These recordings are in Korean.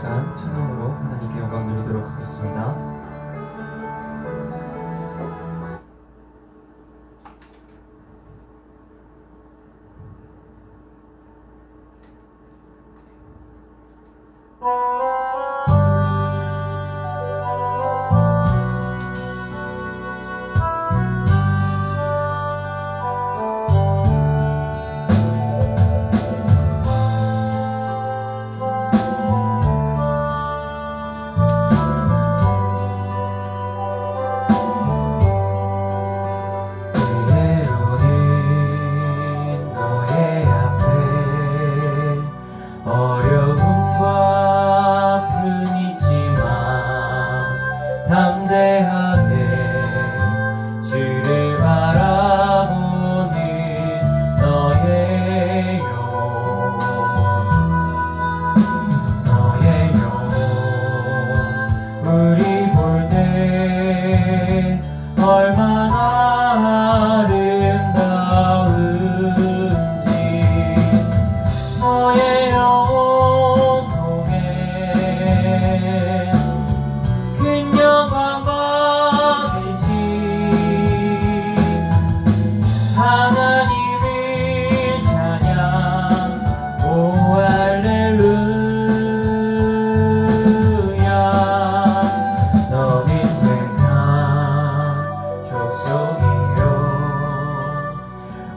시간 찬양으로 하나님께 영광 드리도록 하겠습니다.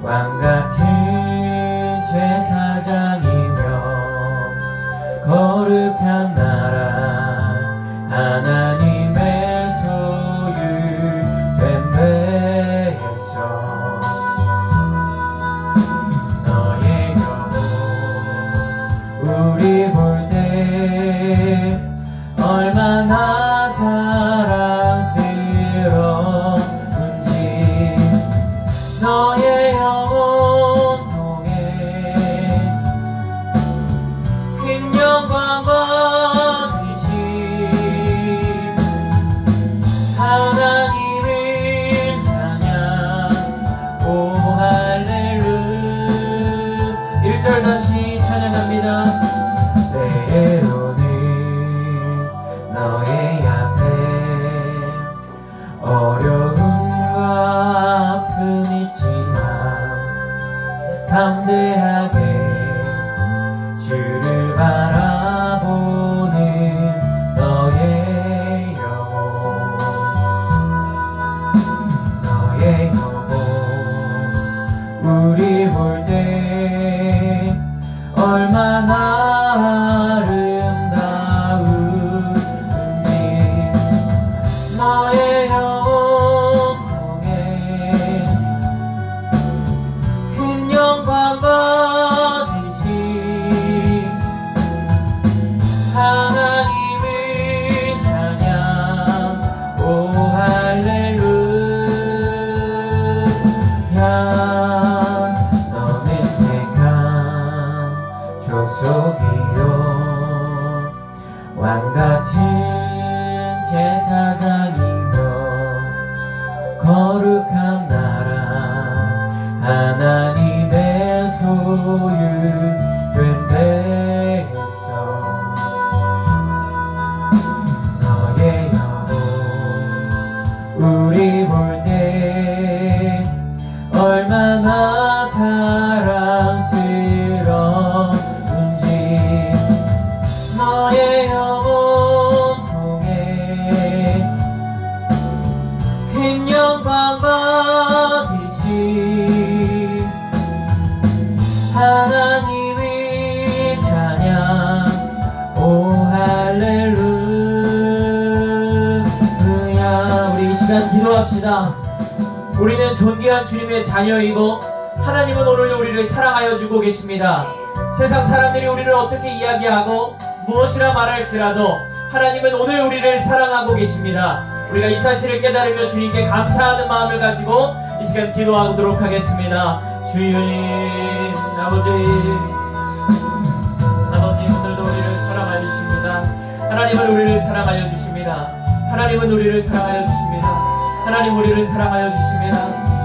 왕같은 제사장이며 거룩한 나라 하나님의 소유된 배에서 너의 영혼 우리 볼 때 얼마나 사랑스러운지 너의 영혼 통해 큰 영광과 귀신 하나님을 찬양 오 할렐루야 1절 다시 찬양합니다. 때로는 너의 앞에 어려움과 아픔 있지만 담대하게 주를 바라보는 너의 영혼 우리 볼 때 얼마나 아름다운지 너의 영혼 통해 큰 영광 받으신 하나님을 찬양 오 할렐루야 너는 택한 족속이요 왕같은 제사장이며 거룩한 나라 하나님의 소유된 데에서 너의 영혼 우리 볼 때 얼마나 사랑스러운지 너의 영혼 통해 큰 영광 받으신 하나님을 찬양 오 할렐루야 우리 이 시간 기도합시다. 우리는 존귀한 주님의 자녀이고 하나님은 오늘도 우리를 사랑하여 주고 계십니다. 세상 사람들이 우리를 어떻게 이야기하고 무엇이라 말할지라도 하나님은 오늘 우리를 사랑하고 계십니다. 우리가 이 사실을 깨달으며 주님께 감사하는 마음을 가지고 이 시간 기도하도록 하겠습니다. 주님 아버지 오늘도 우리를 사랑하여 주십니다. 하나님은 우리를 사랑하여 주십니다. 하나님은 우리를 사랑하여 주십니다. 하나님 우리를 사랑하여 주십니다.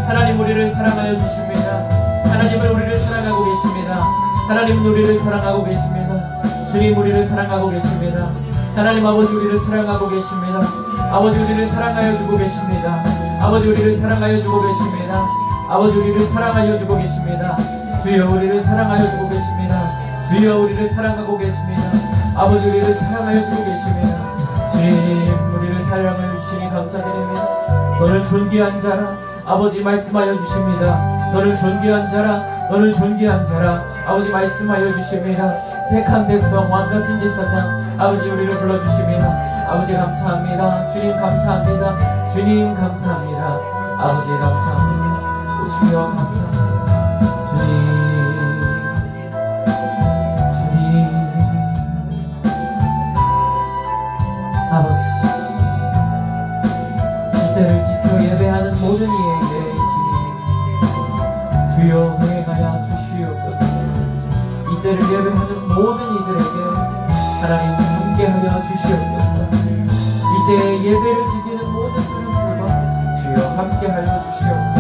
하나님 우리를 사랑하여 주십니다. 하나님은 우리를 사랑하고 계십니다. 하나님은 우리를 사랑하고 계십니다. 주님 우리를 사랑하고 계십니다. 하나님 아버지 우리를 사랑하고 계십니다. 아버지 우리를 사랑하여 주고 계십니다. 아버지 우리를 사랑하여 주고 계십니다. 아버지 우리를 사랑하여 주고 계십니다. 주여 우리를 사랑하여 주고 계십니다. 주여 우리를 사랑하고 계십니다. 아버지 우리를 사랑하여 주고 계십니다. 주님 우리를 사랑하여 주시니 감사드립니다. 너는 존귀한 자라 아버지 말씀하여 주십니다. 너는 존귀한 자라 너는 존귀한 자라 아버지 말씀하여 주십니다. 택한 백성 왕같은 제사장 아버지 우리를 불러주십니다. 아버지 감사합니다. 주님 감사합니다. 주님 감사합니다. 아버지 감사합니다. 오 주여 감사합니다. 주님 아버지 이때를 지켜 예배하는 모든 이에게 주여 후행하여 주시옵소서. 이때를 예배하는 모든 이들에게 하나님 함께하여 주시옵소서. 이때의 예배를 지키는 모든 사람들과 주여 함께하여 주시옵소서.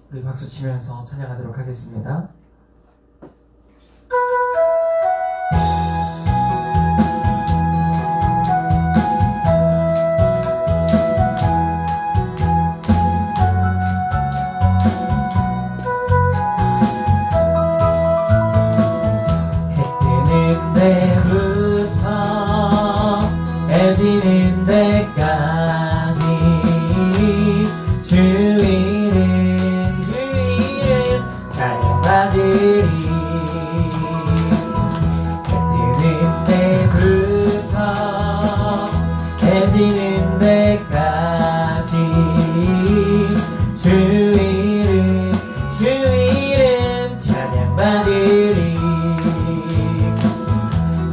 우리 박수 치면서 찬양하도록 하겠습니다. 해 뜨는 데부터 해 지는 데까지 주일은 찬양받으리. 해 뜨는 데부터 해 지는 데까지 주일은 찬양받으리.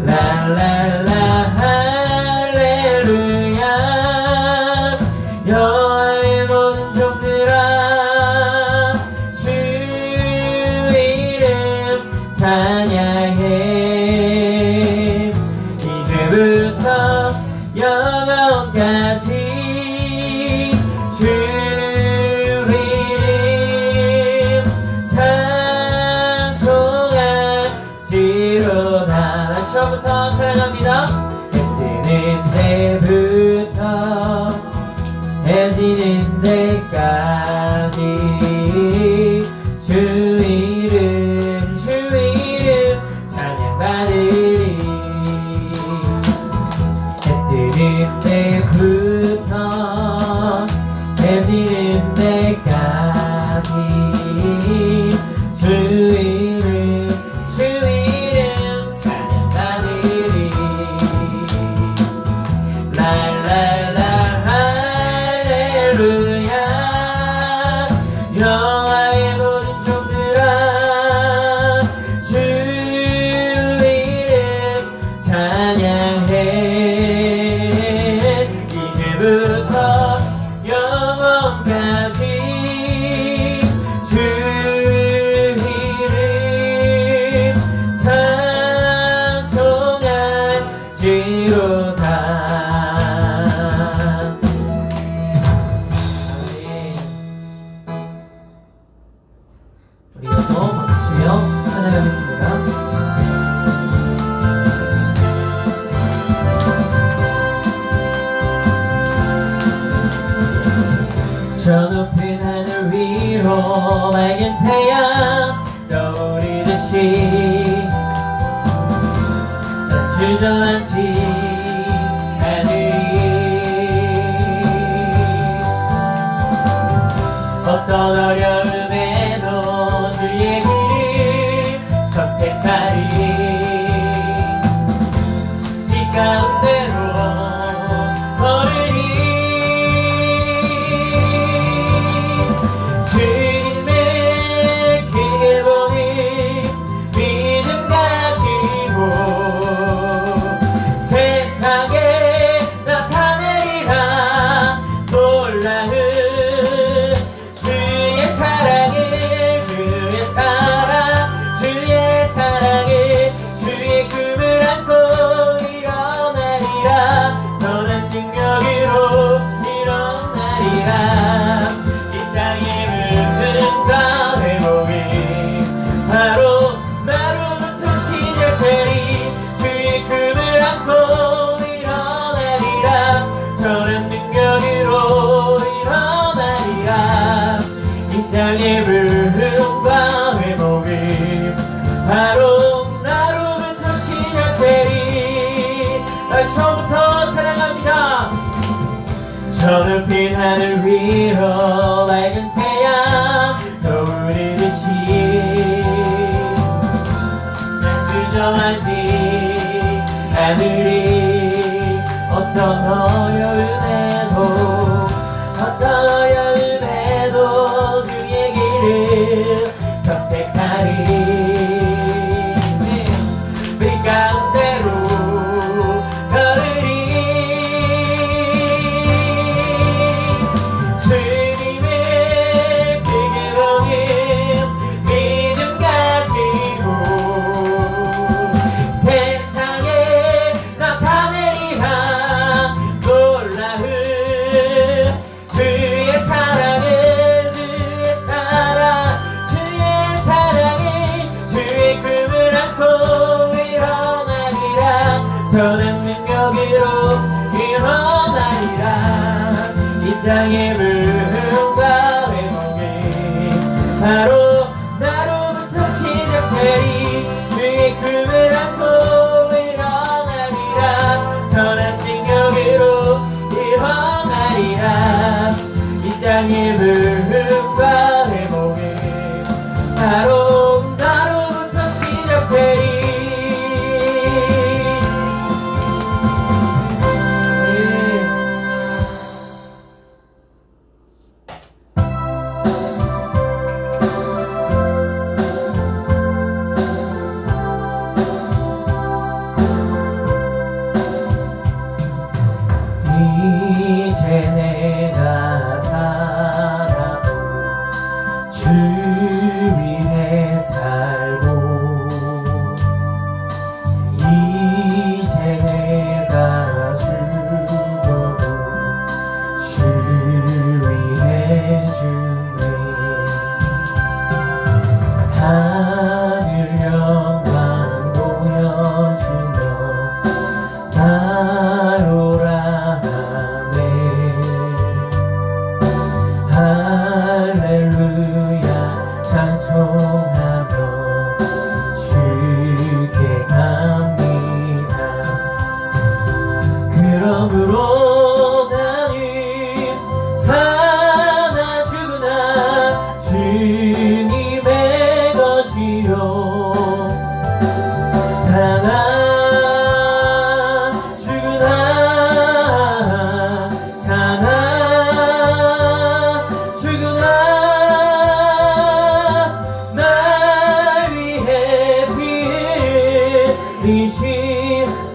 랄랄라 할렐루야 여호와의 모든 종들아 주 이름 찬양해. 이제부터 영원까지 주 이름 찬송할지로다. 처음부터 찬양합니다. 해 뜨는 데부터 해 지는 데까지 주 이름 찬양받으리. 해 뜨는 데부터 해 지는 데까지 주 이름 찬양받으리. 랄랄라 할렐루야 여호와의 모든 종들아 주 이름 찬양해. 이제부터 영원까지 주 이름 찬송할지로다. 우리 이어서 박수치며 찬양하겠습니다. 저 높은 하늘 위로 맑은 태양 떠오르듯이 난 주저앉지 않으리. 어떤 어려움에도 주의 길을 선택하리. 이 가운데로 걸으리. 주님의 크게 보니 믿음 가지고 이 땅의 부흥과 회복이 바로 나로부터 시작되리. 처음부터 사랑합니다. 저 높은 하늘 위로 밝은 태양 떠오르듯이 난 주저하지 않으리. 어떤 어려움에도 주의 길을 선택하리. 빛 가운데로 걸으리. 주님을 크게 보는 믿음 가지고 세상에 나타내리라. 놀라운 주의 사랑은 주의 꿈을 안고 일어나리라. 선한 능력으로 일어나리라. 이 땅의 부흥과 회복이 바로 나로부터 시작되리. 주의 꿈을 안고 일어나리라. 선한 능력으로 일어나리라. 이 땅의 부흥과 회복이 바로 나로부터 시작되리. 이제 내가 살아도 주 위에 살고 이제 내가 죽어도 주 위에 죽네. 하늘 영광 보여주며 나로라 하네. 할렐루야 찬송하며 주께 갑니다. 그러므로 나는 사나 죽으나 주님의 것이요. 사나 죽으나 사나 죽으나 날 위해 피 흘리신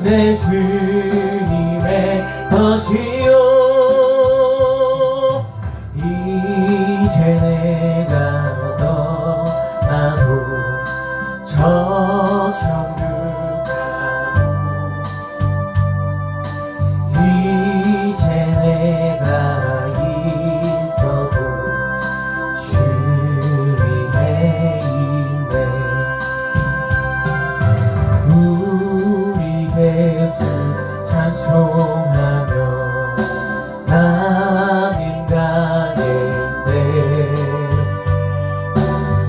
내 주님의 것이요. 이제 내가 떠나도 저 천국 가고 이제 내가 있어도 주 위에 있네. 우리 예수 찬송하며 나는 가는데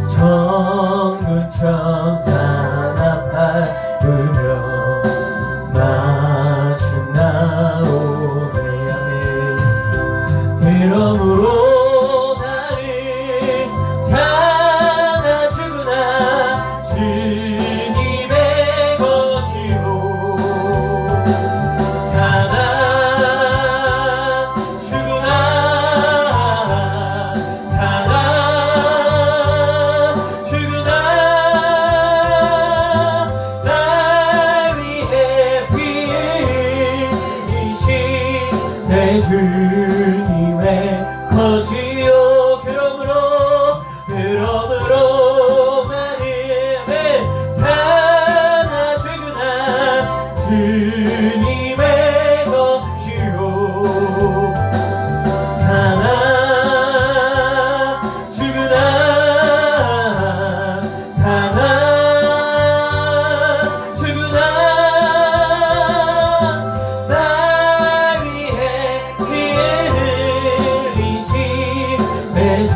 천군 천사 나팔 불며 마중 나오네. 그러므로 나는 사나 죽으나 주님의 것이고 사나 죽으나 사나 죽으나 날 위해 피 흘리신 내 주님의 것이요. 그러므로 나는 사나 죽으나 주님의 것이요. 사나 죽으나 사나 죽으나 날 위해 피 흘리신 내 주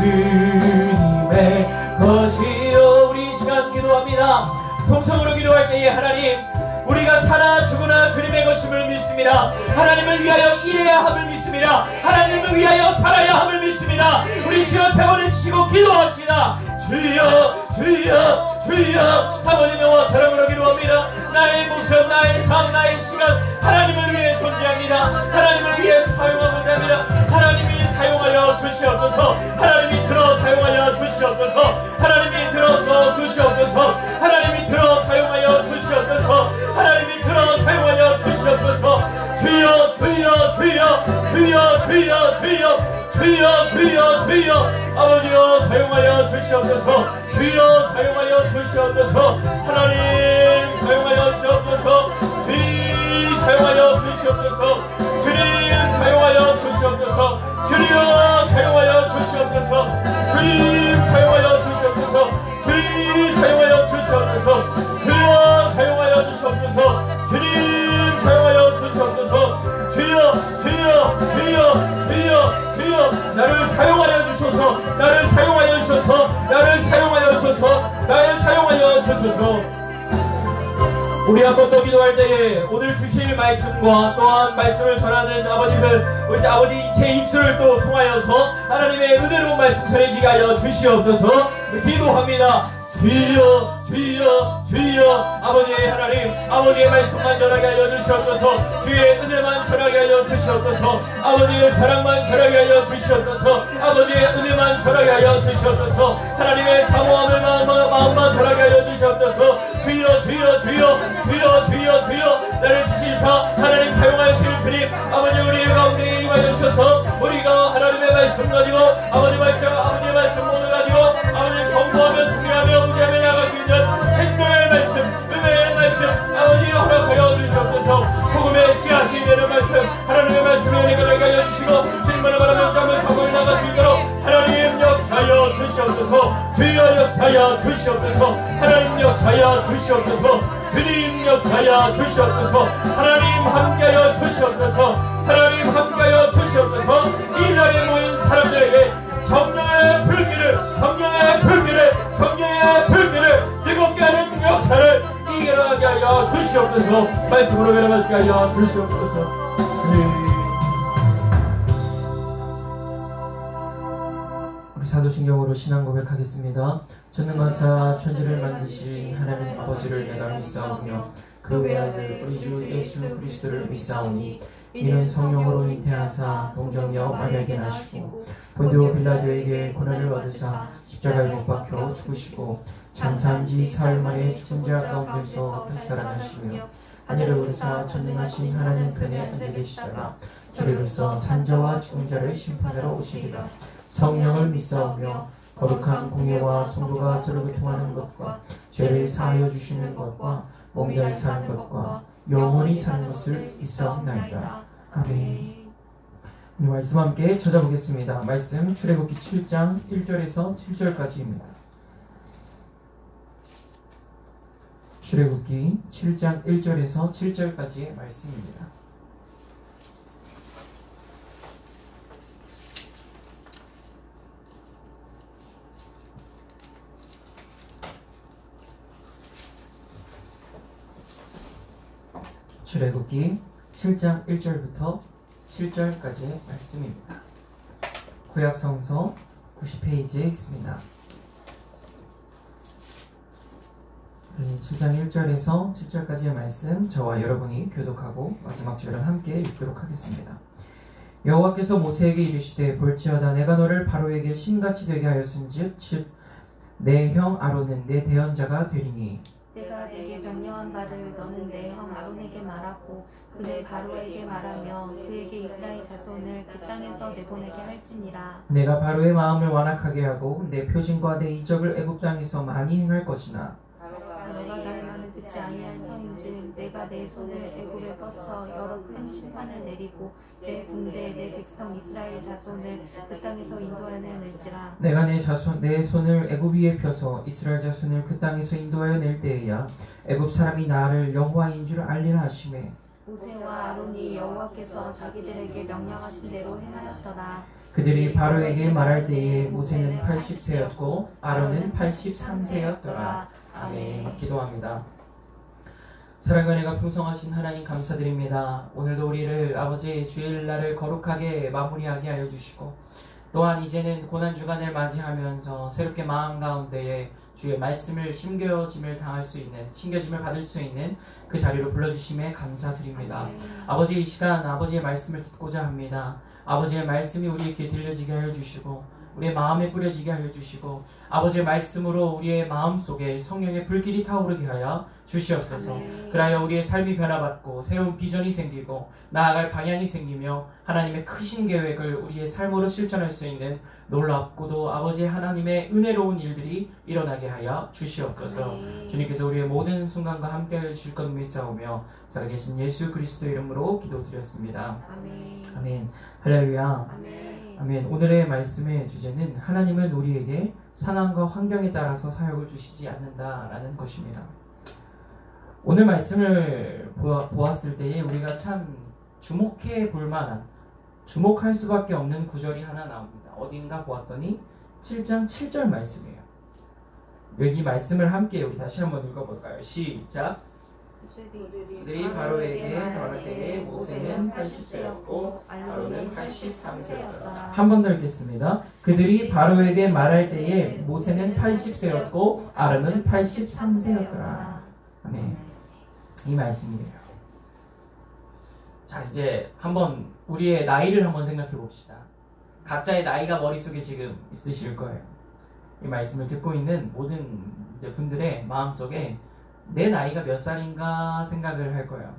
통성으로 기도할 때에 하나님 우리가 사나 죽으나 주님의 것임을 믿습니다. 하나님을 위하여 일해야 함을 믿습니다. 하나님을 위하여 살아야 함을 믿습니다. 우리 주여 세번을 치고 기도합시다. 주여 주여 주여. 아버지 여호와 사랑으로 기도합니다. 나의 목숨 나의 삶 나의 시간 하나님을 위해 존재합니다. 하나님을 위해 사용하고자 합니다. 하나님이 사용하여 주시옵소서. 하나님이 들어 사용하여 주시옵소서. 하나님이 들어서 주시옵소서. 하나님이 들어 사용하여 주시옵소서. 하나님이 들어 사용하여 주시옵소서. 주여 주여 주여 주여 주여 주여 주여 주여 주여. 아버지여 사용하여 주시옵소서. 주여 사용하여 주시옵소서. 하나님 사용하여 주시옵소서. 주님 사용하여 주시옵소서. 주님 사용하여 주시옵소서. 주여 사용하여 주시옵소서. 주님 사용하여 주시옵소서. 주님 사용하여 주시옵소서. 주여 사용하여 주시옵소서. 주님 사용하여 주시옵소서. 주여 주여 주여 주여 주여. 나를 사용하여 주소서. 나를 사용하여 주소서. 나를 사용하여 주소서. 나를 사용하여 주소서. 우리 한 번 더 기도할 때에 오늘 주실 말씀과 또한 말씀을 전하는 우리 아버지 제 입술을 또 통하여서 하나님의 은혜로운 말씀 전해지게 하여 주시옵소서. 기도합니다. 주여 주여 주여. 아버지의 하나님 아버지의 말씀만 전하게 하여 주시옵소서. 주의 은혜만 전하게 하여 주시옵소서. 아버지의 사랑만 전하게 하여 주시옵소서. 아버지의 은혜만 전하게 하여 주시옵소서. 하나님의 사모함을 마음만 전하게 하여 주시옵소서. 주여 주여 주여 주여 주여 주여. 나를 지시사 하나님 사용하실 주님 아버지 우리 가운데 임하여 주셔서 우리가 하나님의 말씀 가지고 아버지의 말씀 모두 가지고 아버지 성공하며 승리하며 무지하며 나갈 수 있는 생명의 말씀 은혜의 말씀 아버지 허락하여 주시옵소서. 복음의 씨앗이 되는 말씀 하나님의 말씀에 은혜가 되게 하여 주시고 주님만을 바라며 잠을 사고에 나갈 수 있도록 하나님 역사하여 주시옵소서. 주여 역사하여 주시옵소서. 하나님 역사하여 주시옵소서. 주님 역사하여 주시옵소서. 하나님 함께하여 주시옵소서. 하나님 함께하여 주시옵소서. 이 자리에 모인 사람들에게 성령의 불길을 성령의 불길을 뜨겁게 하는 역사를 일어나게 하여 주시옵소서. 말씀으로 일어나게 하여 주시옵소서. 우리 사도신경으로 신앙 고백하겠습니다. 전능하사 천지를 만드신 하나님 아버지를 내가 믿사오며 그 외아들 우리 주 예수 그리스도를 믿사오니 이는 성령으로 잉태하사 동정녀 마리아에게 나시고 본디오 빌라도에게 고난을 얻으사 십자가에 못 박혀 죽으시고 장사한 지 사흘 만에 죽은 자 가운데서 살아나시며 하늘을 오르사 전능하신 하나님 편에 앉아 계시다가 저리로서 산자와 죽은 자를 심판하러 오시리라. 성령을 믿사오며 거룩한 공예와 성도가 서로 교통하는 것과 죄를 사하여 주시는 것과 몸잘 사는 것과 영원히 사는 것을 믿사옵나이다. 아멘. 이 말씀 함께 찾아보겠습니다. 말씀 출애굽기 7장 1절에서 7절까지입니다. 출애굽기 7장 1절에서 7절까지의 말씀입니다. 출애굽기 7장 1절부터 7절까지의 말씀입니다. 구약성서 90페이지에 있습니다. 7장 1절에서 7절까지의 말씀 저와 여러분이 교독하고 마지막 절을 함께 읽도록 하겠습니다. 여호와께서 모세에게 이르시되 볼지어다 내가 너를 바로에게 신같이 되게 하였은즉 내 형 아론은 내 대언자가 되리니 내가 내게 명령한 바를 너는 내 형 아론에게 말하고 그는 바로에게 말하며 그에게 이스라엘 자손을 그 땅에서 내보내게 할지니라. 내가 바로의 마음을 완악하게 하고 내 표징과 내 이적을 애굽 땅에서 많이 행할 것이나 너가 나의 말을 듣지 아니할 터인즉 내가 내 손을 애굽에 뻗쳐 여러 큰 심판을 내리고 내 군대 내 백성 이스라엘 자손을 그 땅에서 인도하여 낼지라. 내가 내 손을 애굽 위에 펴서 이스라엘 자손을 그 땅에서 인도하여 낼 때에야 애굽 사람이 나를 여호와인 줄 알리라 하시매 모세와 아론이 여호와께서 자기들에게 명령하신 대로 행하였더라. 그들이 바로에게 말할 때에 모세는 80세였고 아론은 83세였더라. 아멘. 기도합니다. 사랑과 은혜가 풍성하신 하나님 감사드립니다. 오늘도 우리를 아버지 주일날을 거룩하게 마무리하게 하여 주시고 또한 이제는 고난주간을 맞이하면서 새롭게 마음 가운데에 주의 말씀을 심겨짐을 당할 수 있는, 심겨짐을 받을 수 있는 그 자리로 불러주심에 감사드립니다. 아버지, 이 시간 아버지의 말씀을 듣고자 합니다. 아버지의 말씀이 우리의 귀에 들려지게 하여 주시고 우리의 마음에 뿌려지게 하여 주시고 아버지의 말씀으로 우리의 마음속에 성령의 불길이 타오르게 하여 주시옵소서. 그라여 우리의 삶이 변화받고 새로운 비전이 생기고 나아갈 방향이 생기며 하나님의 크신 계획을 우리의 삶으로 실천할 수 있는 놀랍고도 아버지 하나님의 은혜로운 일들이 일어나게 하여 주시옵소서. 주님께서 우리의 모든 순간과 함께 하여 주실 것 믿사오며 살아계신 예수 그리스도 이름으로 기도드렸습니다. 아멘. 할렐루야. 아멘. 오늘의 말씀의 주제는 하나님은 우리에게 상황과 환경에 따라서 사역을 주시지 않는다라는 것입니다. 오늘 말씀을 보았을 때에 우리가 참 주목해 볼 만한, 주목할 수밖에 없는 구절이 하나 나옵니다. 어딘가 보았더니 7장 7절 말씀이에요. 여기 말씀을 함께 우리 다시 한번 읽어볼까요? 시작. 그들이 바로에게 말할 때에 모세는 80세였고 아론은 83세였더라. 한 번 더 읽겠습니다. 그들이 바로에게 말할 때에 모세는 80세였고 아론은 83세였더라. 아멘. 이 말씀이에요. 자, 이제 한번 우리의 나이를 한번 생각해 봅시다. 각자의 나이가 머릿속에 지금 있으실 거예요. 이 말씀을 듣고 있는 모든 이제 분들의 마음속에 내 나이가 몇 살인가 생각을 할 거예요.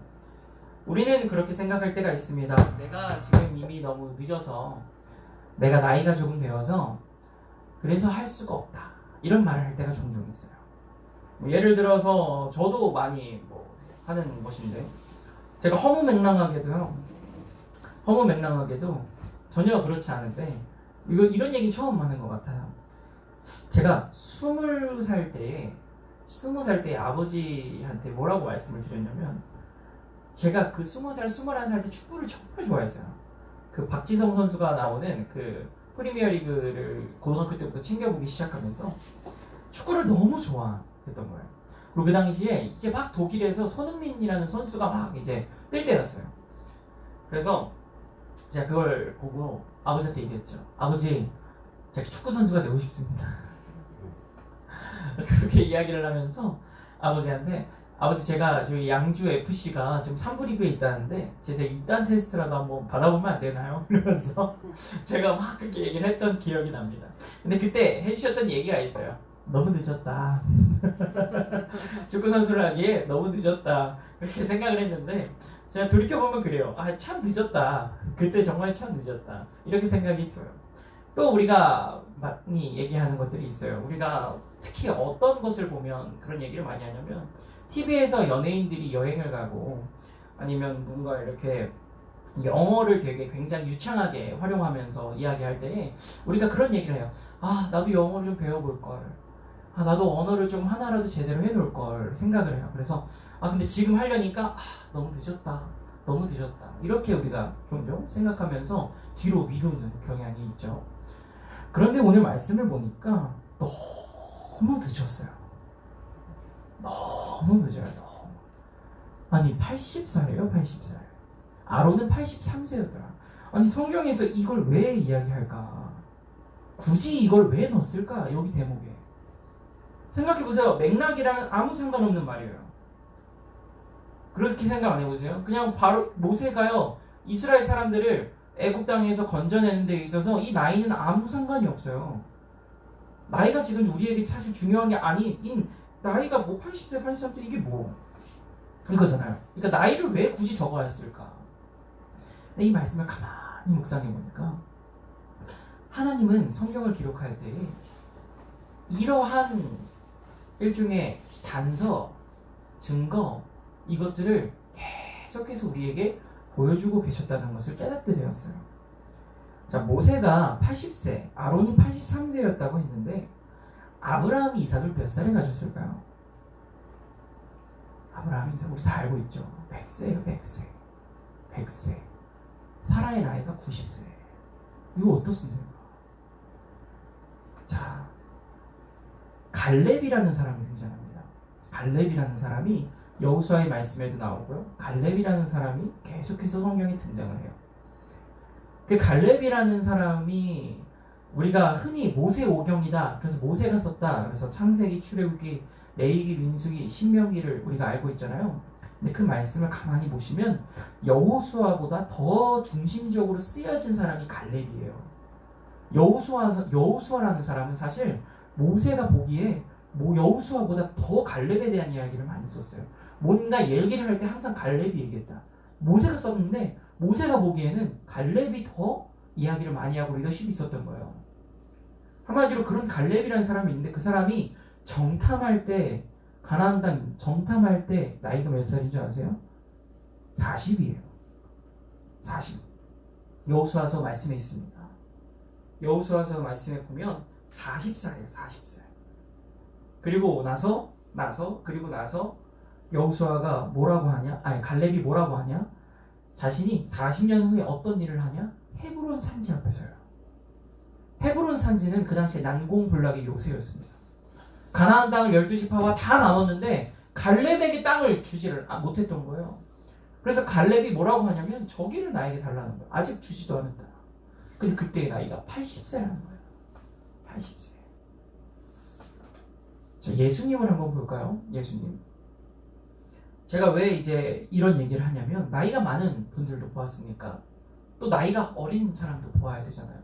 우리는 그렇게 생각할 때가 있습니다. 내가 지금 이미 너무 늦어서, 내가 나이가 조금 되어서 그래서 할 수가 없다, 이런 말을 할 때가 종종 있어요. 예를 들어서 저도 많이 하는 것인데, 제가 허무맹랑하게도 전혀 그렇지 않은데 이런 얘기 처음 하는 것 같아요. 제가 20살 때에 아버지한테 뭐라고 말씀을 드렸냐면, 제가 그 20살, 21살 때 축구를 정말 좋아했어요. 그 박지성 선수가 나오는 그 프리미어리그를 고등학교 때부터 챙겨보기 시작하면서 축구를 너무 좋아했던 거예요. 그리고 그 당시에 이제 막 독일에서 손흥민이라는 선수가 막 이제 뜰 때였어요. 그래서 제가 그걸 보고 아버지한테 얘기했죠. 아버지, 제가 축구 선수가 되고 싶습니다. 그렇게 이야기를 하면서 아버지한테, 아버지, 제가 저희 양주 FC가 지금 3부 리그에 있다는데 제가 입단 테스트라도 한번 받아보면 안 되나요? 이러면서 제가 막 그렇게 얘기를 했던 기억이 납니다. 근데 그때 해주셨던 얘기가 있어요. 너무 늦었다. 축구 선수를 하기에 너무 늦었다, 그렇게 생각을 했는데 제가 돌이켜보면 그래요. 참 늦었다. 그때 정말 참 늦었다, 이렇게 생각이 들어요. 또 우리가 많이 얘기하는 것들이 있어요. 우리가 특히 어떤 것을 보면 그런 얘기를 많이 하냐면, TV에서 연예인들이 여행을 가고 아니면 뭔가 이렇게 영어를 되게 굉장히 유창하게 활용하면서 이야기할 때 우리가 그런 얘기를 해요. 나도 영어를 좀 배워볼걸. 나도 언어를 좀 하나라도 제대로 해놓을걸 생각을 해요. 그래서 근데 지금 하려니까 너무 늦었다, 너무 늦었다, 이렇게 우리가 종종 생각하면서 뒤로 미루는 경향이 있죠. 그런데 오늘 말씀을 보니까 너무 늦었어요. 너무 늦어요. 너무. 아니 80살이에요. 80살. 아론은 83세였더라. 아니 성경에서 이걸 왜 이야기할까? 굳이 이걸 왜 넣었을까? 여기 대목에. 생각해보세요. 맥락이랑은 아무 상관없는 말이에요. 그렇게 생각 안 해보세요? 그냥 바로 모세가요, 이스라엘 사람들을 애굽 땅에서 건져내는 데 있어서 이 나이는 아무 상관이 없어요. 나이가 지금 우리에게 사실 중요한 게 아닌, 나이가 80세, 83세 이게 이거잖아요. 그러니까 나이를 왜 굳이 적어왔을까? 이 말씀을 가만히 묵상해 보니까, 하나님은 성경을 기록할 때 이러한 일종의 단서, 증거, 이것들을 계속해서 우리에게 보여주고 계셨다는 것을 깨닫게 되었어요. 자, 모세가 80세, 아론이 83세였다고 했는데 아브라함이 이삭을 몇 살에 가졌을까요? 아브라함이 이삭, 우리 다 알고 있죠. 100세예요. 100세. 사라의 나이가 90세. 이거 어떻습니까? 자, 갈렙이라는 사람이 등장합니다. 갈렙이라는 사람이 여호수아의 말씀에도 나오고요. 갈렙이라는 사람이 계속해서 성경에 등장을 해요. 그 갈렙이라는 사람이 우리가 흔히 모세오경이다. 그래서 모세가 썼다. 그래서 창세기, 출애굽기, 레위기, 민수기, 신명기를 우리가 알고 있잖아요. 근데 그 말씀을 가만히 보시면 여호수아보다 더 중심적으로 쓰여진 사람이 갈렙이에요. 여호수아라는 사람은 사실 모세가 보기에 여호수아보다 더 갈렙에 대한 이야기를 많이 썼어요. 뭔가 얘기를 할 때 항상 갈렙이 얘기했다. 모세가 썼는데 모세가 보기에는 갈렙이 더 이야기를 많이 하고 리더십이 있었던 거예요. 한마디로 그런 갈렙이라는 사람이 있는데 그 사람이 정탐할 때 가나안 땅 정탐할 때 나이가 몇 살인 줄 아세요? 40이에요. 40. 여호수아서 말씀에 있습니다. 여호수아서 말씀에 보면 40살이에요. 40살. 그리고 나서 여호수아가 뭐라고 하냐? 아니 갈렙이 뭐라고 하냐? 자신이 40년 후에 어떤 일을 하냐? 헤브론 산지 앞에 서요. 헤브론 산지는 그 당시에 난공불락의 요새였습니다. 가나안 땅을 12지파가 다 나눴는데 갈렙에게 땅을 주지를 못했던 거예요. 그래서 갈렙이 뭐라고 하냐면 저기를 나에게 달라는 거예요. 아직 주지도 않았다. 근데 그때의 나이가 80세라는 거예요. 80세. 자, 예수님을 한번 볼까요? 예수님. 제가 왜 이제 이런 얘기를 하냐면 나이가 많은 분들도 보았으니까 또 나이가 어린 사람도 보아야 되잖아요.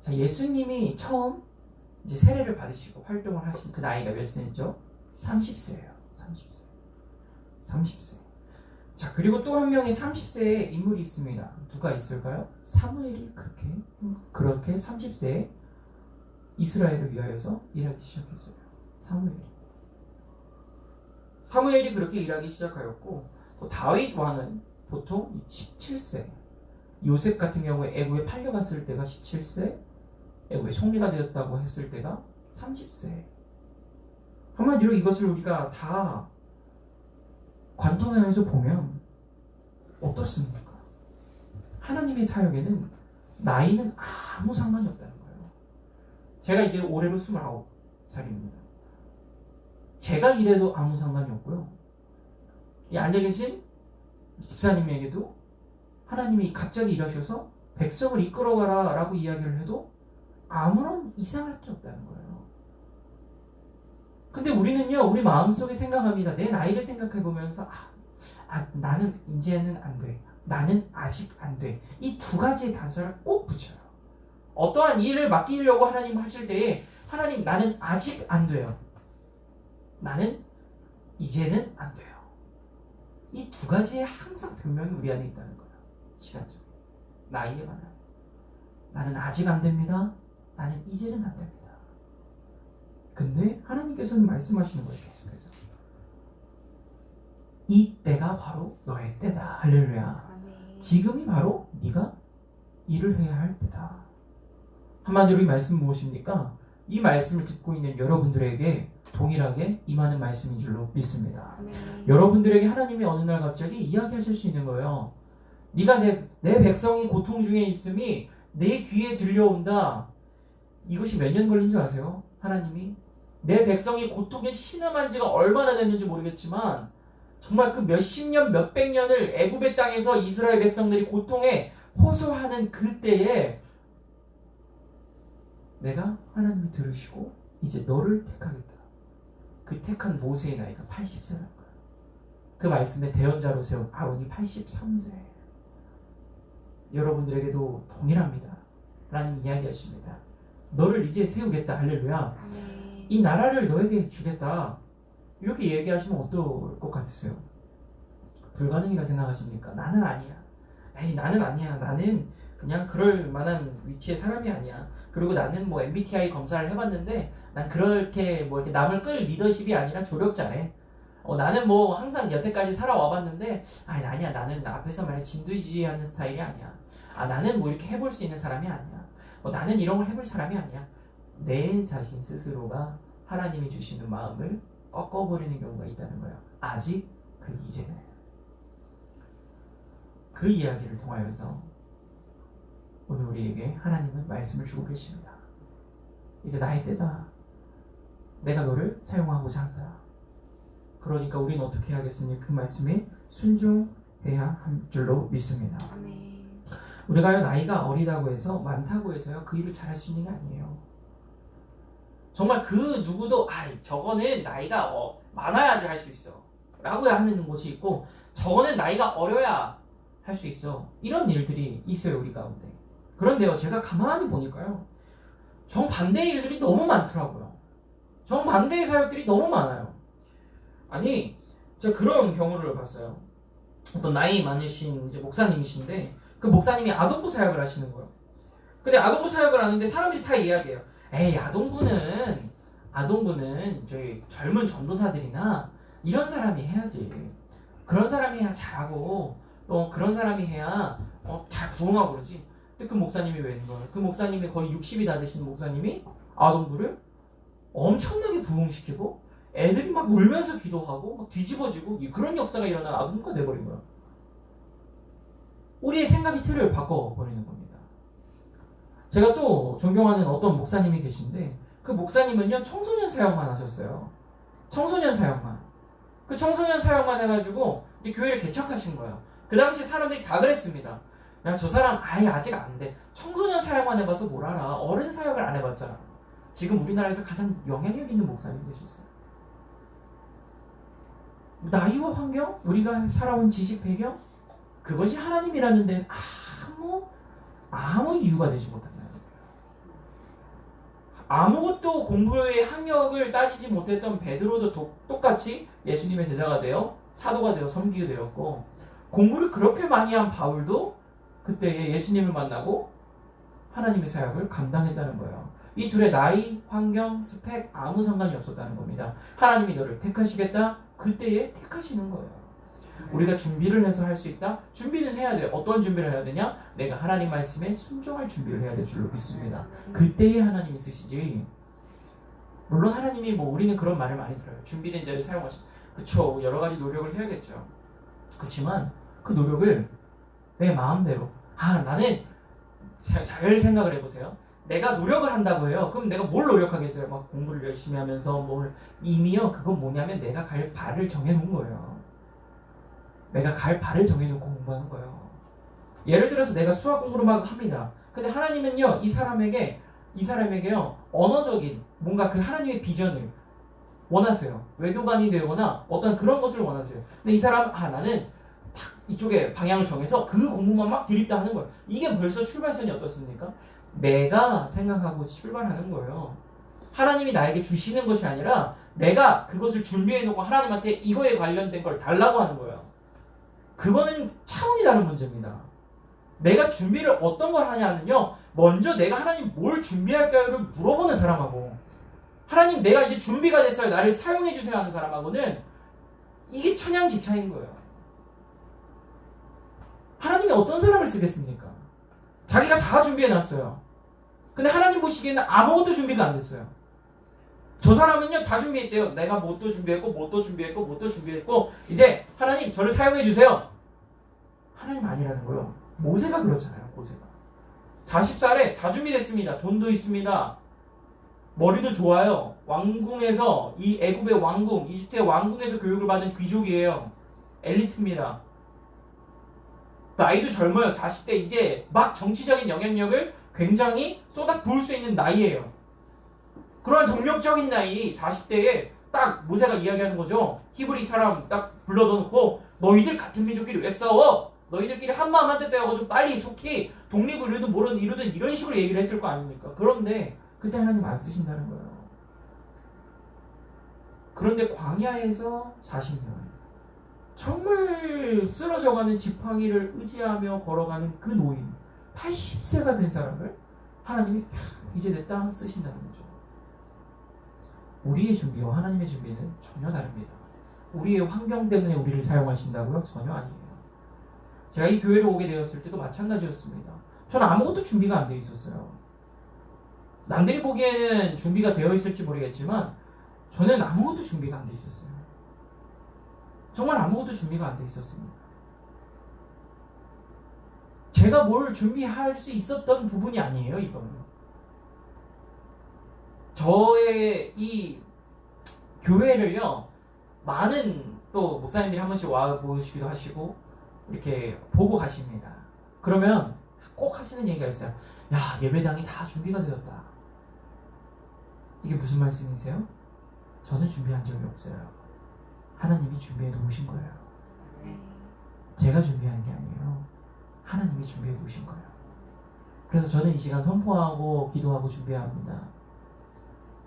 자, 예수님이 처음 이제 세례를 받으시고 활동을 하신 그 나이가 몇 세죠? 30세예요. 30세. 자, 그리고 또 한 명의 30세의 인물이 있습니다. 누가 있을까요? 사무엘이 그렇게 30세에 이스라엘을 위하여서 일하기 시작했어요. 사무엘이 그렇게 일하기 시작하였고, 또 다윗 왕은 보통 17세, 요셉 같은 경우에 애굽에 팔려갔을 때가 17세, 애굽에 총리가 되었다고 했을 때가 30세. 한마디로 이것을 우리가 다 관통하면서 보면 어떻습니까? 하나님의 사역에는 나이는 아무 상관이 없다는 거예요. 제가 이제 올해로 29살입니다. 제가 이래도 아무 상관이 없고요. 이 앉아 계신 집사님에게도 하나님이 갑자기 일하셔서 백성을 이끌어가라 라고 이야기를 해도 아무런 이상할 게 없다는 거예요. 근데 우리는요, 우리 마음속에 생각합니다. 내 나이를 생각해보면서 나는 이제는 안 돼. 나는 아직 안 돼. 이 두 가지의 단서를 꼭 붙여요. 어떠한 일을 맡기려고 하나님 하실 때에 하나님 나는 아직 안 돼요. 나는 이제는 안 돼요. 이 두 가지의 항상 변명이 우리 안에 있다는 거예요. 시간적. 나이에 관한. 나는 아직 안 됩니다. 나는 이제는 안 됩니다. 근데 하나님께서는 말씀하시는 거예요. 계속해서. 이 때가 바로 너의 때다. 할렐루야. 지금이 바로 네가 일을 해야 할 때다. 한마디로 이 말씀은 무엇입니까? 이 말씀을 듣고 있는 여러분들에게 동일하게 임하는 말씀인 줄로 믿습니다. 여러분들에게 하나님이 어느 날 갑자기 이야기하실 수 있는 거예요. 네가 내 백성이 고통 중에 있음이 내 귀에 들려온다. 이것이 몇 년 걸린 줄 아세요? 하나님이 내 백성이 고통에 신음한 지가 얼마나 됐는지 모르겠지만 정말 그 몇십 년, 몇백 년을 애굽의 땅에서 이스라엘 백성들이 고통에 호소하는 그때에 내가 하나님이 들으시고 이제 너를 택하겠다. 그 택한 모세의 나이가 80세라는 거예요. 그 말씀에 대언자로 세운 아론이 83세. 여러분들에게도 동일합니다. 라는 이야기하십니다. 너를 이제 세우겠다. 할렐루야. 이 나라를 너에게 주겠다. 이렇게 얘기하시면 어떨 것 같으세요? 불가능이라 생각하십니까? 나는 아니야. 에이, 나는 아니야. 나는 그냥 그럴 만한 위치의 사람이 아니야. 그리고 나는 뭐 MBTI 검사를 해봤는데 난 그렇게 뭐 이렇게 남을 끌 리더십이 아니라 조력자래. 나는 뭐 항상 여태까지 살아와봤는데 아니야. 나는 앞에서 말해 진두지휘하는 스타일이 아니야. 나는 뭐 이렇게 해볼 수 있는 사람이 아니야. 나는 이런 걸 해볼 사람이 아니야. 내 자신 스스로가 하나님이 주시는 마음을 꺾어버리는 경우가 있다는 거예요. 아직 그 이제는. 그 이야기를 통하여서 오늘 우리에게 하나님은 말씀을 주고 계십니다. 이제 나의 때다. 내가 너를 사용하고자 한다. 그러니까 우리는 어떻게 해야겠습니까? 그 말씀에 순종해야 할 줄로 믿습니다. 아멘. 우리가요 나이가 어리다고 해서 많다고 해서요 그 일을 잘할 수 있는 게 아니에요. 정말 그 누구도 저거는 나이가 많아야지 할 수 있어 라고 하는 곳이 있고, 저거는 나이가 어려야 할 수 있어, 이런 일들이 있어요 우리 가운데. 그런데요 제가 가만히 보니까요 정반대의 일들이 너무 많더라고요. 정반대의 사역들이 너무 많아요. 아니 제가 그런 경우를 봤어요. 어떤 나이 많으신 이제 목사님이신데 그 목사님이 아동부 사역을 하시는 거예요. 근데 아동부 사역을 하는데 사람들이 다 이야기해요. 에이 아동부는 저희 젊은 전도사들이나 이런 사람이 해야지. 그런 사람이 해야 잘하고 또 그런 사람이 해야 잘 부흥하고 그러지. 근데 그 목사님이 왜 있는 거예요? 그 목사님이 거의 60이 다 되신 목사님이 아동부를 엄청나게 부흥시키고 애들이 막 울면서 기도하고 막 뒤집어지고 그런 역사가 일어난 아동부가 돼버린 거예요. 우리의 생각의 틀을 바꿔버리는 겁니다. 제가 또 존경하는 어떤 목사님이 계신데 그 목사님은요 청소년 사역만 하셨어요. 청소년 사역만. 그 청소년 사역만 해가지고 이제 교회를 개척하신 거예요. 그 당시에 사람들이 다 그랬습니다. 야 저 사람 아직 안 돼. 청소년 사역만 해봐서 뭘 알아. 어른 사역을 안 해봤잖아. 지금 우리나라에서 가장 영향력 있는 목사님이 되셨어요. 나이와 환경, 우리가 살아온 지식 배경, 그것이 하나님이라는데 아무 이유가 되지 못한다. 아무것도 공부의 학력을 따지지 못했던 베드로도 똑같이 예수님의 제자가 되어 사도가 되어 섬기게 되었고, 공부를 그렇게 많이 한 바울도 그때 예수님을 만나고 하나님의 사역을 감당했다는 거예요. 이 둘의 나이, 환경, 스펙 아무 상관이 없었다는 겁니다. 하나님이 너를 택하시겠다? 그때에 택하시는 거예요. 우리가 준비를 해서 할 수 있다? 준비는 해야 돼요. 어떤 준비를 해야 되냐? 내가 하나님 말씀에 순종할 준비를 해야 될 줄로 믿습니다. 그때에 하나님이 쓰시지. 물론 하나님이 우리는 그런 말을 많이 들어요. 준비된 자를 사용하시. 그쵸, 여러 가지 노력을 해야겠죠. 그렇지만 그 노력을 내 마음대로 나는 잘 생각을 해보세요. 내가 노력을 한다고 해요. 그럼 내가 뭘 노력하겠어요? 막 공부를 열심히 하면서 이미요 그건 뭐냐면 내가 갈 발을 정해놓은 거예요. 내가 갈 발을 정해놓고 공부하는 거예요. 예를 들어서 내가 수학 공부를 막 합니다. 근데 하나님은요 이 사람에게요 언어적인 뭔가 그 하나님의 비전을 원하세요. 외교관이 되거나 어떤 그런 것을 원하세요. 근데 이 사람은 나는 탁 이쪽에 방향을 정해서 그 공부만 막 들이다 하는 거예요. 이게 벌써 출발선이 어떻습니까? 내가 생각하고 출발하는 거예요. 하나님이 나에게 주시는 것이 아니라 내가 그것을 준비해놓고 하나님한테 이거에 관련된 걸 달라고 하는 거예요. 그거는 차원이 다른 문제입니다. 내가 준비를 어떤 걸 하냐는요 먼저 내가 하나님 뭘 준비할까요를 물어보는 사람하고, 하나님 내가 이제 준비가 됐어요 나를 사용해 주세요 하는 사람하고는 이게 천양지차인 거예요. 하나님이 어떤 사람을 쓰겠습니까? 자기가 다 준비해놨어요. 근데 하나님 보시기에는 아무것도 준비가 안 됐어요. 저 사람은요 다 준비했대요. 내가 뭣도 준비했고 이제 하나님 저를 사용해 주세요. 하나님 아니라는 거예요. 모세가 그렇잖아요. 모세가 40살에 다 준비됐습니다. 돈도 있습니다. 머리도 좋아요. 왕궁에서 이 애굽의 왕궁, 이집트의 왕궁에서 교육을 받은 귀족이에요. 엘리트입니다. 나이도 젊어요. 40대 이제 막 정치적인 영향력을 굉장히 쏟아 부을 수 있는 나이예요. 그러한 정력적인 나이 40대에 딱 모세가 이야기하는 거죠. 히브리 사람 딱 불러놓고 너희들 같은 민족끼리 왜 싸워? 너희들끼리 한마음 한뜻 되어가지고 빨리 속히 독립을 이루든 이런 식으로 얘기를 했을 거 아닙니까? 그런데 그때 하나님 안 쓰신다는 거예요. 그런데 광야에서 40년 정말 쓰러져가는 지팡이를 의지하며 걸어가는 그 노인 80세가 된 사람을 하나님이 이제 됐다 쓰신다는 거죠. 우리의 준비와 하나님의 준비는 전혀 다릅니다. 우리의 환경 때문에 우리를 사용하신다고요? 전혀 아니에요. 제가 이 교회를 오게 되었을 때도 마찬가지였습니다. 저는 아무것도 준비가 안 돼 있었어요. 남들이 보기에는 준비가 되어 있을지 모르겠지만 저는 아무것도 준비가 안 돼 있었어요. 정말 아무것도 준비가 안 돼 있었습니다. 제가 뭘 준비할 수 있었던 부분이 아니에요, 이거는. 저의 이 교회를요, 많은 또 목사님들이 한 번씩 와 보시기도 하시고 이렇게 보고 가십니다. 그러면 꼭 하시는 얘기가 있어요. 야, 예배당이 다 준비가 되었다. 이게 무슨 말씀이세요? 저는 준비한 적이 없어요. 하나님이 준비해 놓으신 거예요. 제가 준비한 게 아니에요. 하나님이 준비해 놓으신 거예요. 그래서 저는 이 시간 선포하고 기도하고 준비합니다.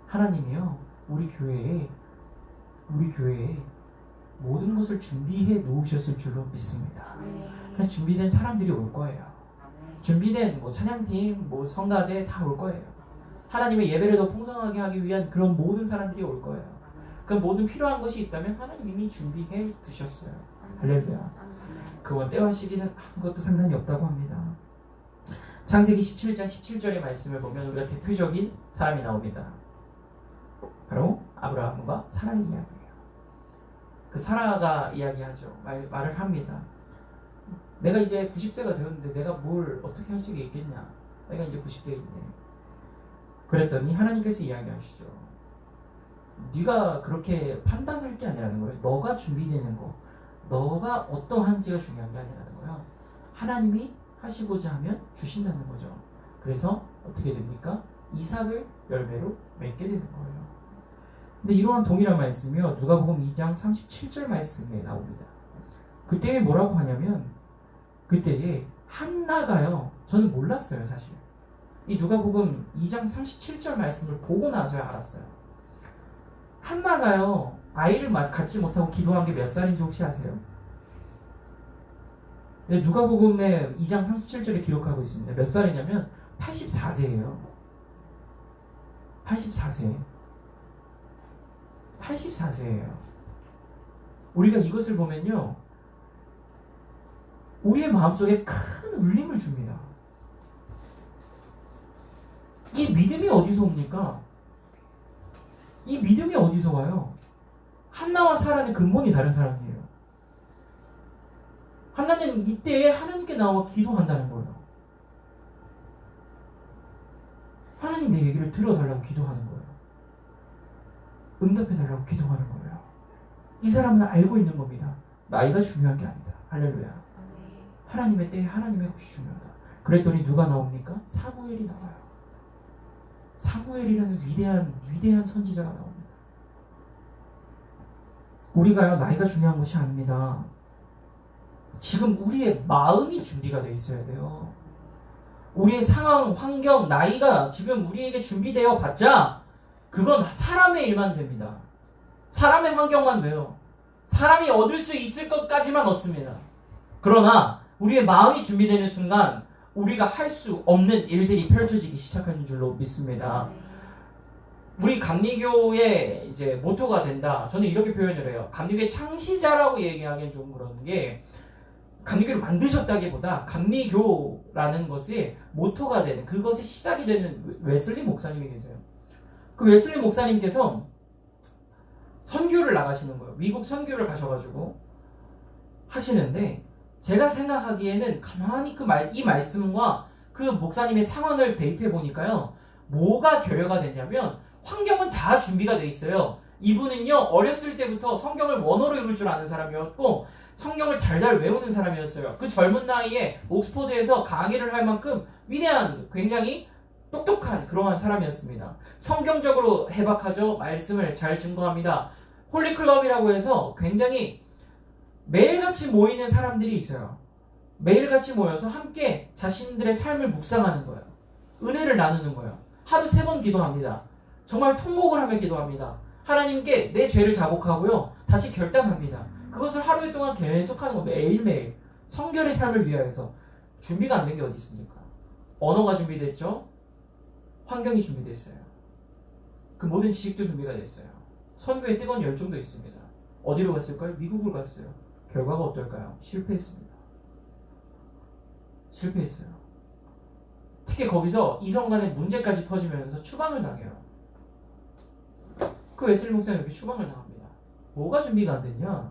하나님이요, 우리 교회에 모든 것을 준비해 놓으셨을 줄로 믿습니다. 그래서 준비된 사람들이 올 거예요. 준비된 찬양팀, 성가대 다 올 거예요. 하나님의 예배를 더 풍성하게 하기 위한 그런 모든 사람들이 올 거예요. 그 모든 필요한 것이 있다면 하나님이 준비해 두셨어요. 할렐루야. 그건 때와 시기는 아무것도 상관이 없다고 합니다. 창세기 17장 17절의 말씀을 보면 우리가 대표적인 사람이 나옵니다. 바로 아브라함과 사라의 이야기예요. 그 사라가 이야기하죠. 말을 합니다. 내가 이제 90세가 되었는데 내가 뭘 어떻게 할 수 있겠냐. 내가 이제 90세인데. 그랬더니 하나님께서 이야기하시죠. 네가 그렇게 판단할 게 아니라는 거예요. 너가 준비되는 거, 너가 어떠한지가 중요한 게 아니라는 거예요. 하나님이 하시고자 하면 주신다는 거죠. 그래서 어떻게 됩니까? 이삭을 열매로 맺게 되는 거예요. 근데 이러한 동일한 말씀이요, 누가복음 2장 37절 말씀에 나옵니다. 그때에 뭐라고 하냐면, 그때에 한나가요, 저는 몰랐어요 사실. 이 누가복음 2장 37절 말씀을 보고 나서야 알았어요. 한나가요, 아이를 갖지 못하고 기도한 게 몇 살인지 혹시 아세요? 누가복음의 2장 37절에 기록하고 있습니다. 몇 살이냐면 84세예요. 84세예요. 우리가 이것을 보면요, 우리의 마음속에 큰 울림을 줍니다. 이 믿음이 어디서 옵니까? 이 믿음이 어디서 와요? 한나와 사라는 근본이 다른 사람이에요. 한나는 이때에 하나님께 나와 기도한다는 거예요. 하나님 내 얘기를 들어달라고 기도하는 거예요. 응답해달라고 기도하는 거예요. 이 사람은 알고 있는 겁니다. 나이가 중요한 게 아니다. 할렐루야. 하나님의 때에 하나님의 것이 중요하다. 그랬더니 누가 나옵니까? 사무엘이 나와요. 사무엘이라는 위대한 선지자가 나옵니다. 우리가요, 나이가 중요한 것이 아닙니다. 지금 우리의 마음이 준비가 되어 있어야 돼요. 우리의 상황, 환경, 나이가 지금 우리에게 준비되어 봤자 그건 사람의 일만 됩니다. 사람의 환경만 돼요. 사람이 얻을 수 있을 것까지만 얻습니다. 그러나 우리의 마음이 준비되는 순간 우리가 할 수 없는 일들이 펼쳐지기 시작하는 줄로 믿습니다. 우리 감리교의 이제 모토가 된다. 저는 이렇게 표현을 해요. 감리교의 창시자라고 얘기하기엔 좀 그런 게, 감리교를 만드셨다기보다 감리교라는 것이 모토가 되는, 그것이 시작이 되는 웨슬리 목사님이 계세요. 그 웨슬리 목사님께서 선교를 나가시는 거예요. 미국 선교를 가셔가지고 하시는데, 제가 생각하기에는 가만히 이 말씀과 그 목사님의 상황을 대입해 보니까요, 뭐가 결여가 됐냐면 환경은 다 준비가 돼 있어요. 이분은요, 어렸을 때부터 성경을 원어로 읽을 줄 아는 사람이었고 성경을 달달 외우는 사람이었어요. 그 젊은 나이에 옥스퍼드에서 강의를 할 만큼 위대한, 굉장히 똑똑한 그러한 사람이었습니다. 성경적으로 해박하죠. 말씀을 잘 증거합니다. 홀리클럽이라고 해서 굉장히 매일같이 모이는 사람들이 있어요. 매일같이 모여서 함께 자신들의 삶을 묵상하는 거예요. 은혜를 나누는 거예요. 하루 3번 기도합니다. 정말 통곡을 하며 기도합니다. 하나님께 내 죄를 자복하고요, 다시 결단합니다. 그것을 하루 동안 계속하는 거, 매일매일 성결의 삶을 위하여서. 준비가 안 된 게 어디 있습니까? 언어가 준비됐죠. 환경이 준비됐어요. 그 모든 지식도 준비가 됐어요. 선교에 뜨거운 열정도 있습니다. 어디로 갔을까요? 미국을 갔어요. 결과가 어떨까요? 실패했습니다. 특히 거기서 이성 간의 문제까지 터지면서 추방을 당해요. 그 웨슬리 목사는 이렇게 추방을 당합니다. 뭐가 준비가 안 됐냐?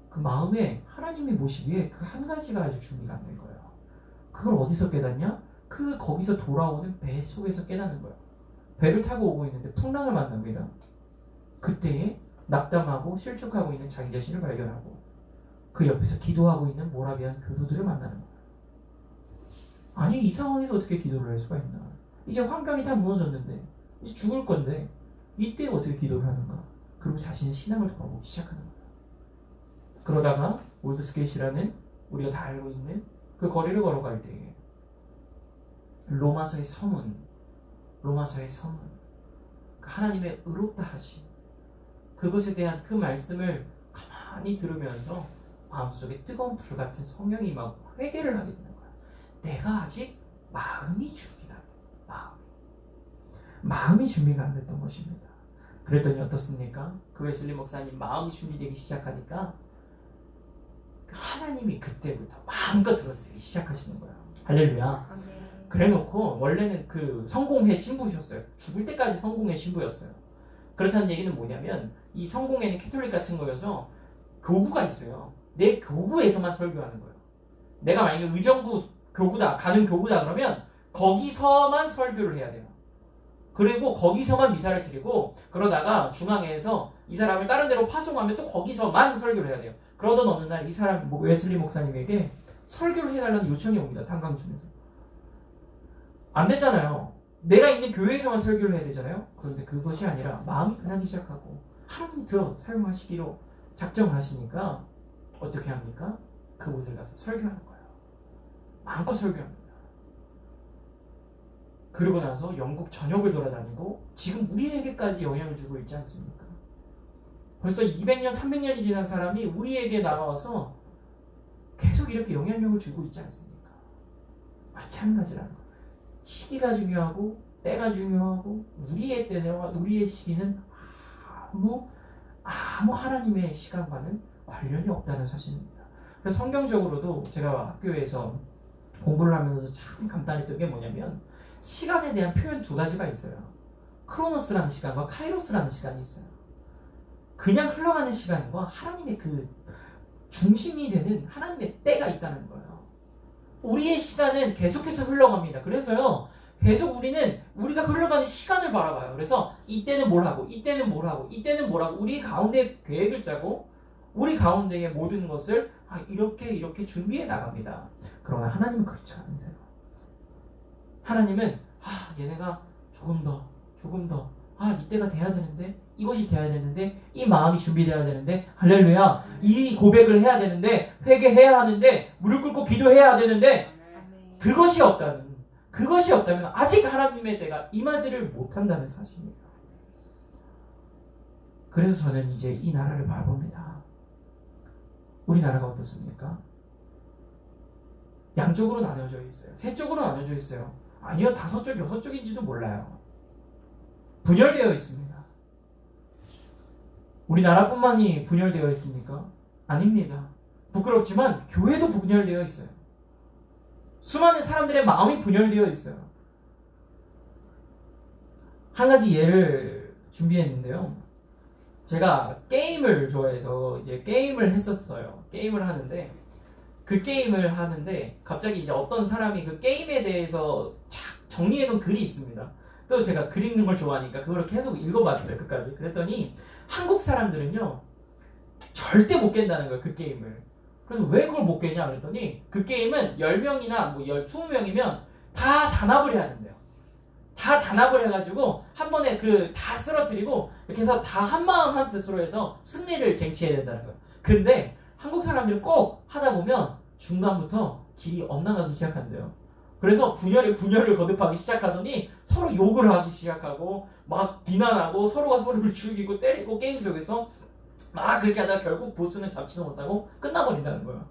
그 마음에 하나님이 모시기에 그 한 가지가 아주 준비가 안 된 거예요. 그걸 어디서 깨닫냐? 거기서 돌아오는 배 속에서 깨닫는 거예요. 배를 타고 오고 있는데 풍랑을 만납니다. 그때에 낙담하고 실족하고 있는 자기 자신을 발견하고 그 옆에서 기도하고 있는 모라비안 교도들을 만나는 거예요. 아니 이 상황에서 어떻게 기도를 할 수가 있나. 이제 환경이 다 무너졌는데 이제 죽을 건데 이때 어떻게 기도를 하는가. 그리고 자신의 신앙을 돌아보기 시작하는 거예요. 그러다가 올드스게이시라는 우리가 다 알고 있는 그 거리를 걸어갈 때에 로마서의 서문 하나님의 의롭다 하심 그것에 대한 그 말씀을 가만히 들으면서 마음속에 뜨거운 불 같은 성령이 임하고 회개를 하게 되는 거야. 내가 아직 마음이 준비가 안 돼. 마음이 준비가 안 됐던 것입니다. 그랬더니 어떻습니까? 그 웨슬리 목사님 마음이 준비되기 시작하니까 하나님이 그때부터 마음껏 들어쓰기 시작하시는 거예요. 할렐루야. 그래놓고 원래는 그 성공회 신부셨어요. 죽을 때까지 성공회 신부였어요. 그렇다는 얘기는 뭐냐면 이 성공회는 캐톨릭 같은 거여서 교구가 있어요. 내 교구에서만 설교하는 거예요. 내가 만약에 의정부 교구다, 가는 교구다 그러면 거기서만 설교를 해야 돼요. 그리고 거기서만 미사를 드리고 그러다가 중앙에서 이 사람을 다른 데로 파송하면 또 거기서만 설교를 해야 돼요. 그러던 어느 날 이 사람 웨슬리 목사님에게 설교를 해달라는 요청이 옵니다. 탄광중에서. 안 됐잖아요. 내가 있는 교회에서만 설교를 해야 되잖아요. 그런데 그것이 아니라 마음이 변하기 시작하고 하나님이 더 사용하시기로 작정을 하시니까 어떻게 합니까? 그곳에 가서 설교하는 거예요. 마음껏 설교합니다. 그러고 나서 영국 전역을 돌아다니고 지금 우리에게까지 영향을 주고 있지 않습니까? 벌써 200년, 300년이 지난 사람이 우리에게 나와서 계속 이렇게 영향력을 주고 있지 않습니까? 마찬가지라는 거예요. 시기가 중요하고 때가 중요하고 우리의 때와 우리의 시기는 아무 하나님의 시간과는 관련이 없다는 사실입니다. 그래서 성경적으로도 제가 학교에서 공부를 하면서도 참 감탄했던 게 뭐냐면 시간에 대한 표현 두 가지가 있어요. 크로노스라는 시간과 카이로스라는 시간이 있어요. 그냥 흘러가는 시간과 하나님의 그 중심이 되는 하나님의 때가 있다는 거예요. 우리의 시간은 계속해서 흘러갑니다. 그래서요, 계속 우리가 흘러가는 시간을 바라봐요. 그래서 이때는 뭘 하고, 이때는 뭘 하고, 이때는 뭘 하고, 우리 가운데 계획을 짜고, 우리 가운데의 모든 것을 이렇게 준비해 나갑니다. 그러나 하나님은 그렇지 않으세요. 하나님은 얘네가 조금 더 이때가 돼야 되는데, 이것이 돼야 되는데, 이 마음이 준비돼야 되는데, 할렐루야, 이 고백을 해야 되는데, 회개해야 하는데, 무릎 꿇고 기도해야 되는데, 그것이 없다면 아직 하나님의 때가 임하지를 못한다는 사실입니다. 그래서 저는 이제 이 나라를 바라봅니다. 우리나라가 어떻습니까? 양쪽으로 나눠져 있어요. 세 쪽으로 나눠져 있어요. 아니요, 5쪽, 6쪽인지도 몰라요. 분열되어 있습니다. 우리나라뿐만이 분열되어 있습니까? 아닙니다. 부끄럽지만 교회도 분열되어 있어요. 수많은 사람들의 마음이 분열되어 있어요. 한 가지 예를 준비했는데요. 제가 게임을 좋아해서 이제 게임을 했었어요. 게임을 하는데 갑자기 이제 어떤 사람이 그 게임에 대해서 쫙 정리해놓은 글이 있습니다. 또 제가 글 읽는 걸 좋아하니까 그걸 계속 읽어봤어요. 끝까지. 그랬더니 한국 사람들은요 절대 못 깬다는 거예요. 그 게임을. 그래서 왜 그걸 못 깨냐 그랬더니 그 게임은 10명이나 20명이면 다 단합을 해야 된대요. 다 단합을 해가지고 한 번에 다 쓰러뜨리고 이렇게 해서 다 한마음 한뜻으로 해서 승리를 쟁취해야 된다는 거예요. 근데 한국 사람들은 꼭 하다 보면 중간부터 길이 엇나가기 시작한대요. 그래서 분열을 거듭하기 시작하더니 서로 욕을 하기 시작하고 막 비난하고 서로가 서로를 죽이고 때리고 게임 속에서 막 그렇게 하다가 결국 보스는 잡지도 못하고 끝나버린다는 거예요.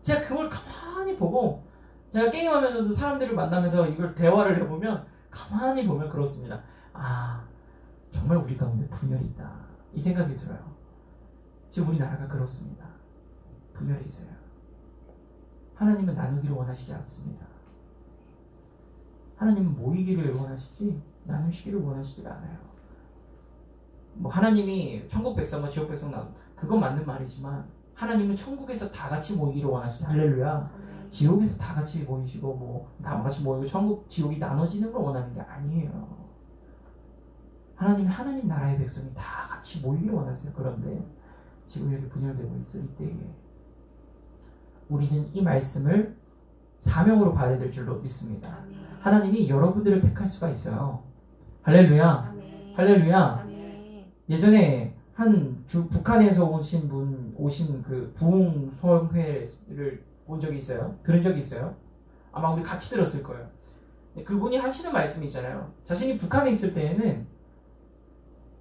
제가 그걸 가만히 보고 제가 게임하면서도 사람들을 만나면서 이걸 대화를 해보면 가만히 보면 그렇습니다. 정말 우리 가운데 분열이 있다. 이 생각이 들어요. 지금 우리나라가 그렇습니다. 분열이 있어요. 하나님은 나누기를 원하시지 않습니다. 하나님은 모이기를 원하시지 나누시기를 원하시지가 않아요. 하나님이 천국 백성과 지옥 백성 그건 맞는 말이지만 하나님은 천국에서 다 같이 모이기를 원하시지. 할렐루야. 지옥에서 다 같이 모이시고 다 같이 모이고 천국 지옥이 나눠지는 걸 원하는 게 아니에요. 하나님 나라의 백성이 다 같이 모이길 원하세요. 그런데 지금 이렇게 분열되고 있어. 이때에 우리는 이 말씀을 사명으로 받아야 될 줄로 믿습니다. 아멘. 하나님이 여러분들을 택할 수가 있어요. 할렐루야. 아멘. 할렐루야. 아멘. 예전에 북한에서 오신 그 부흥성회를 본 적이 있어요. 들은 적이 있어요. 아마 우리 같이 들었을 거예요. 그분이 하시는 말씀이 있잖아요. 자신이 북한에 있을 때에는